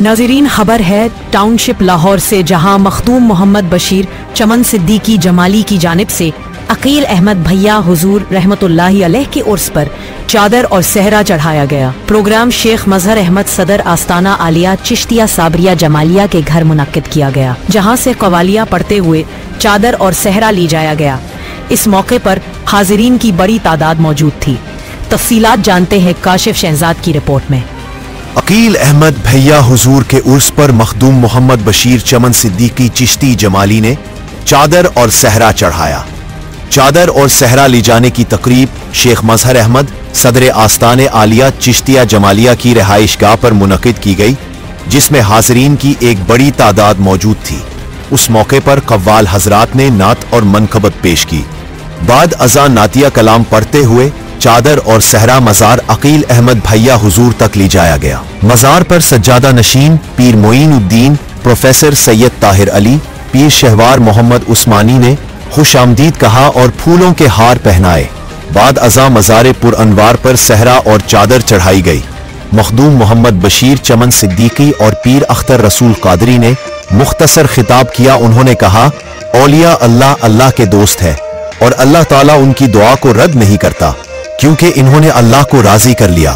नाज़रीन, खबर है टाउनशिप लाहौर से, जहां मखदूम मोहम्मद बशीर चमन सिद्दीकी जमाली की जानिब से अकील अहमद भैया हुजूर रहमतुल्लाहि अलैह के उर्स पर चादर और सहरा चढ़ाया गया। प्रोग्राम शेख मजहर अहमद सदर आस्ताना आलिया चिश्तिया साबरिया जमालिया के घर मुनक्किद किया गया, जहां से कवालियां पढ़ते हुए चादर और सहरा ली जाया गया। इस मौके पर हाजिरीन की बड़ी तादाद मौजूद थी। तफसीलात जानते हैं काशिफ शहजाद की रिपोर्ट में। अकील अहमद भैया हुजूर के उर्स पर मखदूम मोहम्मद बशीर चमन सिद्दीकी चिश्ती जमाली ने चादर और सहरा चढ़ाया। चादर और सहरा ले जाने की तकरीब शेख मजहर अहमद सदर आस्ताने आलिया चिश्तिया जमालिया की रिहाइशगाह पर मुनक्किद की गई, जिसमें हाजरीन की एक बड़ी तादाद मौजूद थी। उस मौके पर कव्वाल हजरात ने नात और मनकबत पेश की। बाद अज़ान नातिया कलाम पढ़ते हुए चादर और सहरा मज़ार अकील अहमद भैया हुजूर तक ले जाया गया। मज़ार पर सज्जादा नशीन पीर मोइन उद्दीन प्रोफेसर सैयद ताहिर अली पीर शहवार मोहम्मद उस्मानी ने खुश आमदीद कहा और फूलों के हार पहनाए। बाद अज़ा मज़ार पुर अनवार पर सहरा और चादर चढ़ाई गई। मखदूम मोहम्मद बशीर चमन सिद्दीकी और पीर अख्तर रसूल कादरी ने मुख्तसर खिताब किया। उन्होंने कहा, औलिया अल्लाह अल्लाह के दोस्त है और अल्लाह ताला उनकी दुआ को रद्द नहीं करता, क्योंकि इन्होंने अल्लाह को राजी कर लिया।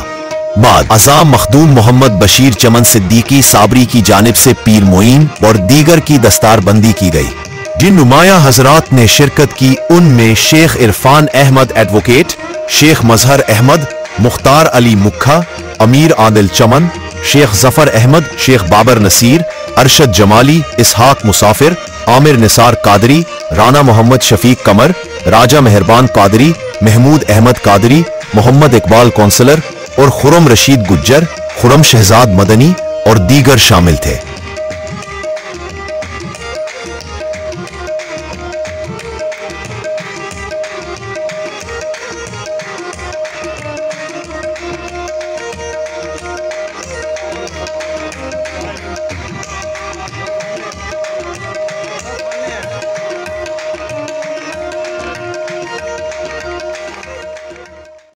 बाद अज़ा मखदूम मोहम्मद बशीर चमन सिद्दीकी साबरी की जानिब से पीर मोइन और दीगर की दस्तारबंदी की गई। जिन नुमाया हजरात ने शिरकत की उनमें शेख इरफान अहमद एडवोकेट, शेख मजहर अहमद, मुख्तार अली मुखा, अमीर आदिल चमन, शेख जफर अहमद, शेख बाबर नसीर, अरशद जमाली, इसहाक मुसाफिर, आमिर निसार कादरी, राना मोहम्मद शफीक कमर, राजा मेहरबान कादरी, महमूद अहमद कादरी, मोहम्मद इकबाल कौंसलर और खुरम रशीद गुज्जर, खुरम शहजाद मदनी और दीगर शामिल थे।